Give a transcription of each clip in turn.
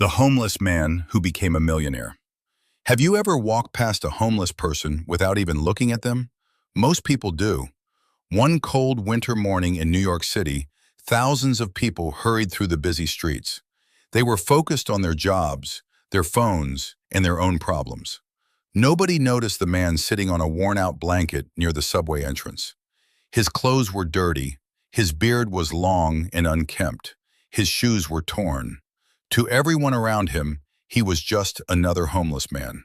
The homeless man who became a millionaire. Have you ever walked past a homeless person without even looking at them? Most people do. One cold winter morning in New York City, thousands of people hurried through the busy streets. They were focused on their jobs, their phones, and their own problems. Nobody noticed the man sitting on a worn-out blanket near the subway entrance. His clothes were dirty, his beard was long and unkempt, his shoes were torn. To everyone around him, he was just another homeless man.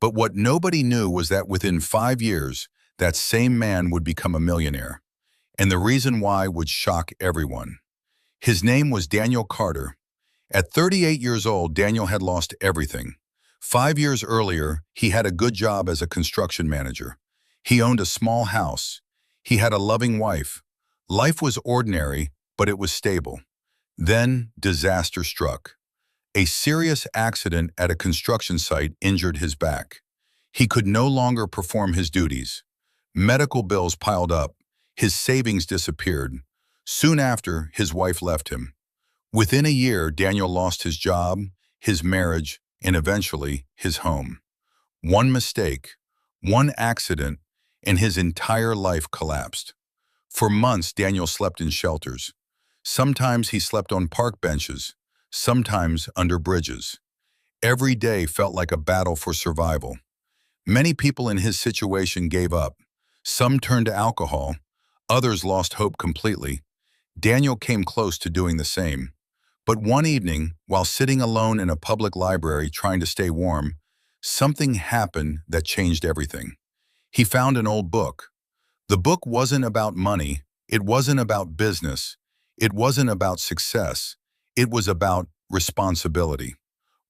But what nobody knew was that within 5 years, that same man would become a millionaire. And the reason why would shock everyone. His name was Daniel Carter. At 38 years old, Daniel had lost everything. 5 years earlier, he had a good job as a construction manager. He owned a small house. He had a loving wife. Life was ordinary, but it was stable. Then disaster struck. A serious accident at a construction site injured his back. He could no longer perform his duties. Medical bills piled up. His savings disappeared. Soon after, his wife left him. Within a year, Daniel lost his job, his marriage, and eventually his home. One mistake, one accident, and his entire life collapsed. For months, Daniel slept in shelters. Sometimes he slept on park benches, sometimes under bridges. Every day felt like a battle for survival. Many people in his situation gave up. Some turned to alcohol, others lost hope completely. Daniel came close to doing the same. But one evening, while sitting alone in a public library trying to stay warm, something happened that changed everything. He found an old book. The book wasn't about money, it wasn't about business, it wasn't about success, it was about responsibility.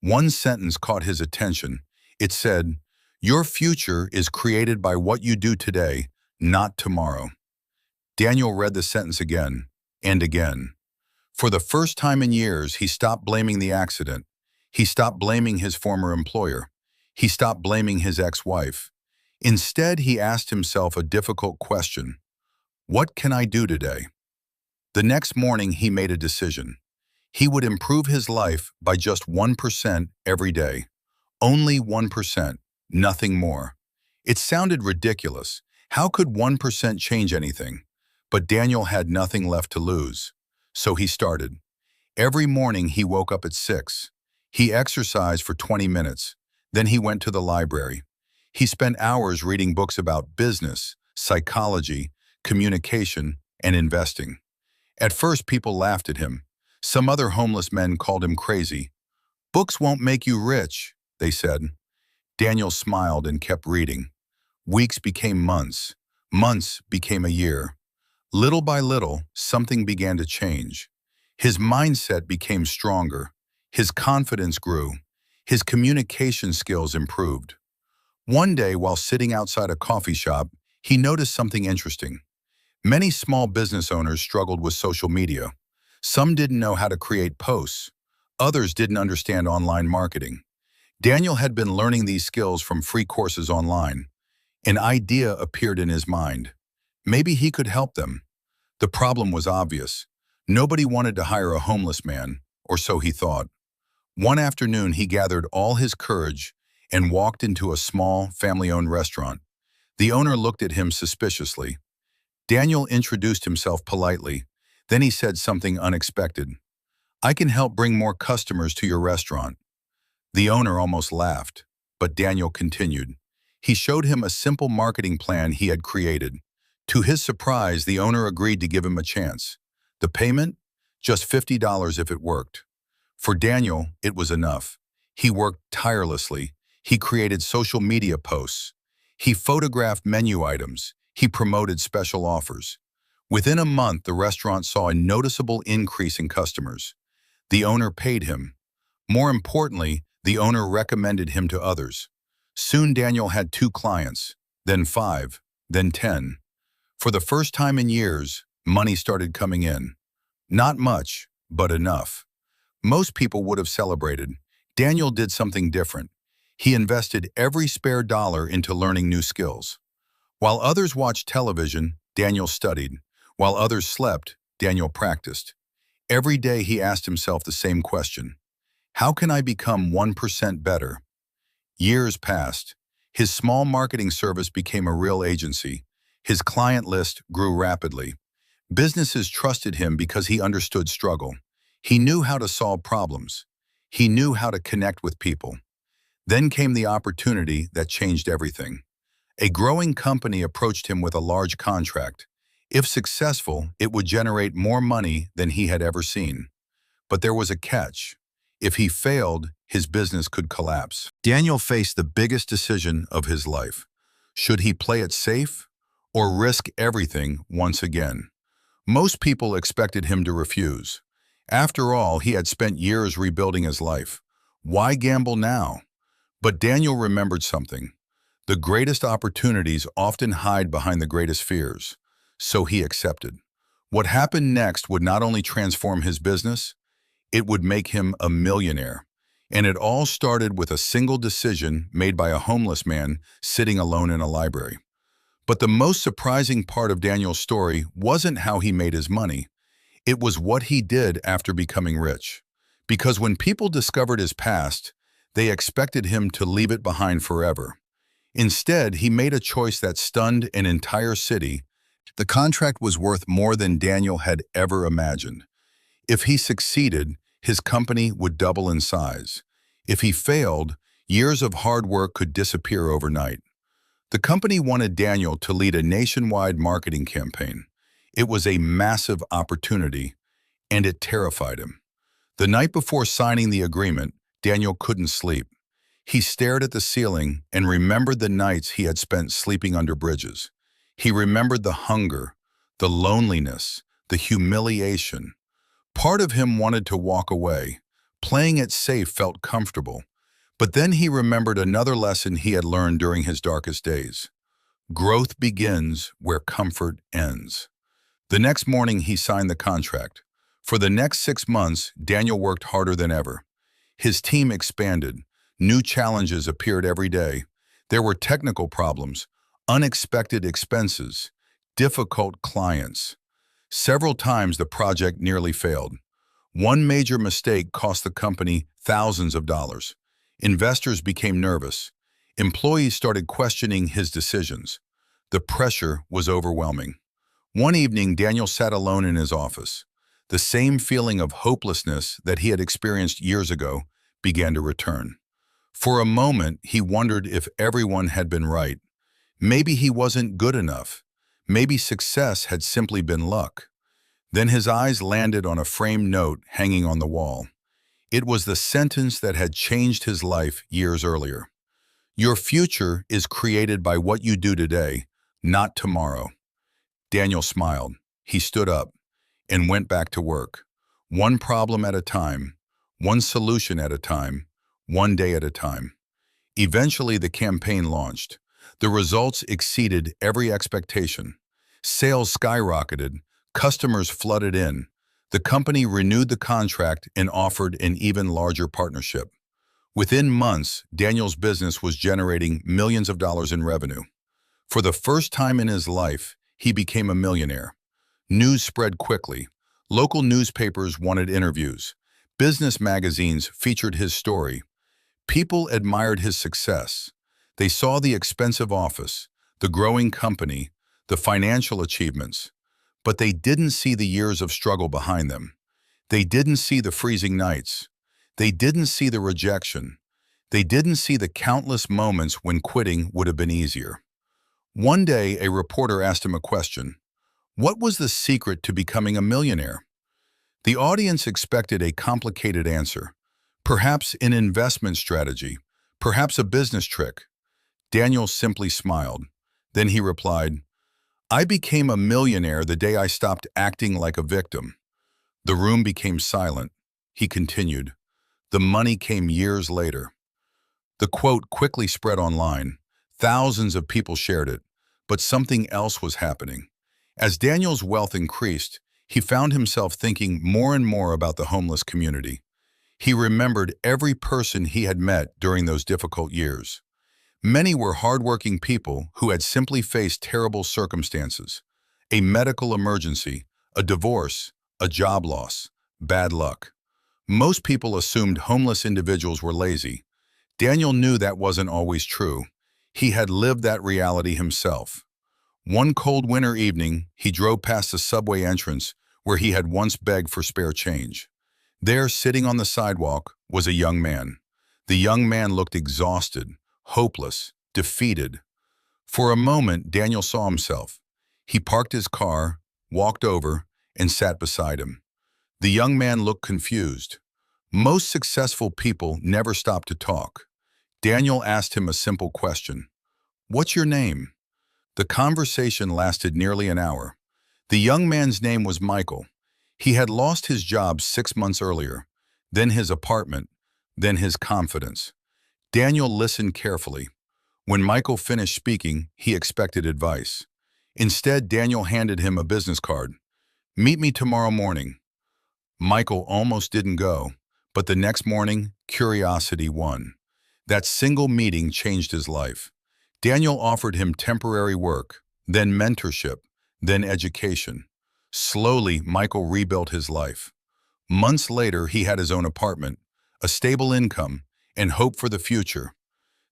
One sentence caught his attention. It said, "Your future is created by what you do today, not tomorrow." Daniel read the sentence again and again. For the first time in years, he stopped blaming the accident. He stopped blaming his former employer. He stopped blaming his ex-wife. Instead, he asked himself a difficult question. What can I do today? The next morning, he made a decision. He would improve his life by just 1% every day. Only 1%, nothing more. It sounded ridiculous. How could 1% change anything? But Daniel had nothing left to lose. So he started. Every morning, he woke up at 6. He exercised for 20 minutes. Then he went to the library. He spent hours reading books about business, psychology, communication, and investing. At first, people laughed at him. Some other homeless men called him crazy. "Books won't make you rich," they said. Daniel smiled and kept reading. Weeks became months. Months became a year. Little by little, something began to change. His mindset became stronger. His confidence grew. His communication skills improved. One day, while sitting outside a coffee shop, he noticed something interesting. Many small business owners struggled with social media. Some didn't know how to create posts. Others didn't understand online marketing. Daniel had been learning these skills from free courses online. An idea appeared in his mind. Maybe he could help them. The problem was obvious. Nobody wanted to hire a homeless man, or so he thought. One afternoon, he gathered all his courage and walked into a small, family-owned restaurant. The owner looked at him suspiciously. Daniel introduced himself politely. Then he said something unexpected. "I can help bring more customers to your restaurant." The owner almost laughed, but Daniel continued. He showed him a simple marketing plan he had created. To his surprise, the owner agreed to give him a chance. The payment? Just $50 if it worked. For Daniel, it was enough. He worked tirelessly. He created social media posts. He photographed menu items. He promoted special offers. Within a month, the restaurant saw a noticeable increase in customers. The owner paid him. More importantly, the owner recommended him to others. Soon Daniel had 2 clients, then 5, then 10. For the first time in years, money started coming in. Not much, but enough. Most people would have celebrated. Daniel did something different. He invested every spare dollar into learning new skills. While others watched television, Daniel studied. While others slept, Daniel practiced. Every day he asked himself the same question. How can I become 1% better? Years passed. His small marketing service became a real agency. His client list grew rapidly. Businesses trusted him because he understood struggle. He knew how to solve problems. He knew how to connect with people. Then came the opportunity that changed everything. A growing company approached him with a large contract. If successful, it would generate more money than he had ever seen. But there was a catch. If he failed, his business could collapse. Daniel faced the biggest decision of his life. Should he play it safe or risk everything once again? Most people expected him to refuse. After all, he had spent years rebuilding his life. Why gamble now? But Daniel remembered something. The greatest opportunities often hide behind the greatest fears. So he accepted. What happened next would not only transform his business, it would make him a millionaire. And it all started with a single decision made by a homeless man sitting alone in a library. But the most surprising part of Daniel's story wasn't how he made his money. It was what he did after becoming rich. Because when people discovered his past, they expected him to leave it behind forever. Instead, he made a choice that stunned an entire city. The contract was worth more than Daniel had ever imagined. If he succeeded, his company would double in size. If he failed, years of hard work could disappear overnight. The company wanted Daniel to lead a nationwide marketing campaign. It was a massive opportunity, and it terrified him. The night before signing the agreement, Daniel couldn't sleep. He stared at the ceiling and remembered the nights he had spent sleeping under bridges. He remembered the hunger, the loneliness, the humiliation. Part of him wanted to walk away. Playing it safe felt comfortable. But then he remembered another lesson he had learned during his darkest days. Growth begins where comfort ends. The next morning, he signed the contract. For the next 6 months, Daniel worked harder than ever. His team expanded. New challenges appeared every day. There were technical problems, unexpected expenses, difficult clients. Several times the project nearly failed. One major mistake cost the company thousands of dollars. Investors became nervous. Employees started questioning his decisions. The pressure was overwhelming. One evening, Daniel sat alone in his office. The same feeling of hopelessness that he had experienced years ago began to return. For a moment, he wondered if everyone had been right. Maybe he wasn't good enough. Maybe success had simply been luck. Then his eyes landed on a framed note hanging on the wall. It was the sentence that had changed his life years earlier. Your future is created by what you do today, not tomorrow. Daniel smiled. He stood up and went back to work. One problem at a time, one solution at a time, one day at a time. Eventually, the campaign launched. The results exceeded every expectation. Sales skyrocketed. Customers flooded in. The company renewed the contract and offered an even larger partnership. Within months, Daniel's business was generating millions of dollars in revenue. For the first time in his life, he became a millionaire. News spread quickly. Local newspapers wanted interviews. Business magazines featured his story. People admired his success. They saw the expensive office, the growing company, the financial achievements. But they didn't see the years of struggle behind them. They didn't see the freezing nights. They didn't see the rejection. They didn't see the countless moments when quitting would have been easier. One day, a reporter asked him a question. What was the secret to becoming a millionaire? The audience expected a complicated answer. Perhaps an investment strategy. Perhaps a business trick. Daniel simply smiled. Then he replied, I became a millionaire the day I stopped acting like a victim. The room became silent. He continued. The money came years later. The quote quickly spread online. Thousands of people shared it. But something else was happening. As Daniel's wealth increased, he found himself thinking more and more about the homeless community. He remembered every person he had met during those difficult years. Many were hardworking people who had simply faced terrible circumstances. A medical emergency, a divorce, a job loss, bad luck. Most people assumed homeless individuals were lazy. Daniel knew that wasn't always true. He had lived that reality himself. One cold winter evening, he drove past the subway entrance where he had once begged for spare change. There, sitting on the sidewalk, was a young man. The young man looked exhausted, hopeless, defeated. For a moment, Daniel saw himself. He parked his car, walked over, and sat beside him. The young man looked confused. Most successful people never stop to talk. Daniel asked him a simple question. "What's your name?" The conversation lasted nearly an hour. The young man's name was Michael. He had lost his job 6 months earlier, then his apartment, then his confidence. Daniel listened carefully. When Michael finished speaking, he expected advice. Instead, Daniel handed him a business card. "Meet me tomorrow morning." Michael almost didn't go, but the next morning, curiosity won. That single meeting changed his life. Daniel offered him temporary work, then mentorship, then education. Slowly, Michael rebuilt his life. Months later, he had his own apartment, a stable income, and hope for the future.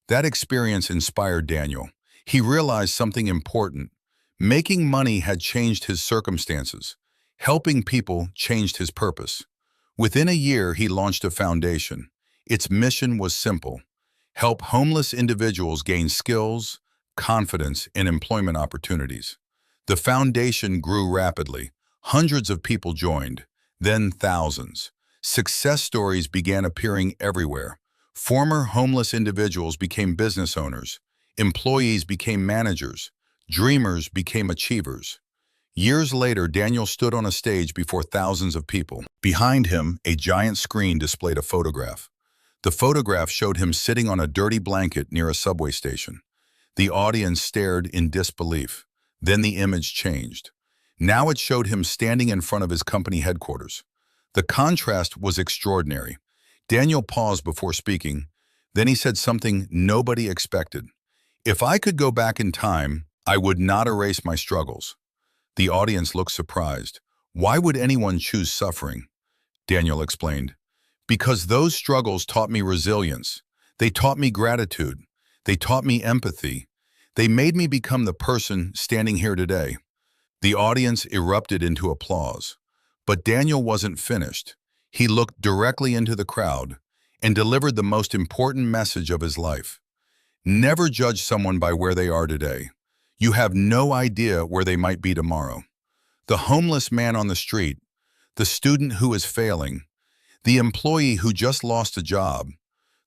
That experience inspired Daniel. He realized something important. Making money had changed his circumstances. Helping people changed his purpose. Within a year, he launched a foundation. Its mission was simple: help homeless individuals gain skills, confidence, and employment opportunities. The foundation grew rapidly. Hundreds of people joined, then thousands. Success stories began appearing everywhere. Former homeless individuals became business owners. Employees became managers. Dreamers became achievers. Years later, Daniel stood on a stage before thousands of people. Behind him, a giant screen displayed a photograph. The photograph showed him sitting on a dirty blanket near a subway station. The audience stared in disbelief. Then the image changed. Now it showed him standing in front of his company headquarters. The contrast was extraordinary. Daniel paused before speaking. Then he said something nobody expected. "If I could go back in time, I would not erase my struggles." The audience looked surprised. "Why would anyone choose suffering?" Daniel explained. "Because those struggles taught me resilience. They taught me gratitude. They taught me empathy. They made me become the person standing here today." The audience erupted into applause. But Daniel wasn't finished. He looked directly into the crowd and delivered the most important message of his life. Never judge someone by where they are today. You have no idea where they might be tomorrow. The homeless man on the street, the student who is failing, the employee who just lost a job,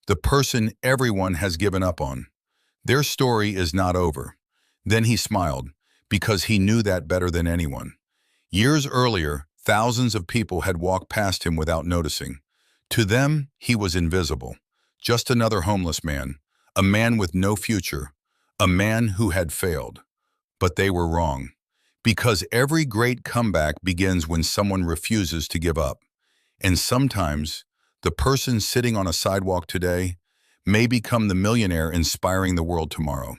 the person everyone has given up on. Their story is not over. Then he smiled, because he knew that better than anyone. Years earlier, thousands of people had walked past him without noticing. To them, he was invisible. Just another homeless man, a man with no future, a man who had failed. But they were wrong. Because every great comeback begins when someone refuses to give up. And sometimes, the person sitting on a sidewalk today may become the millionaire inspiring the world tomorrow.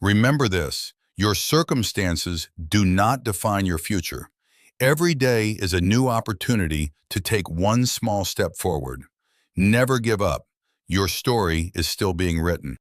Remember this: your circumstances do not define your future. Every day is a new opportunity to take one small step forward. Never give up. Your story is still being written.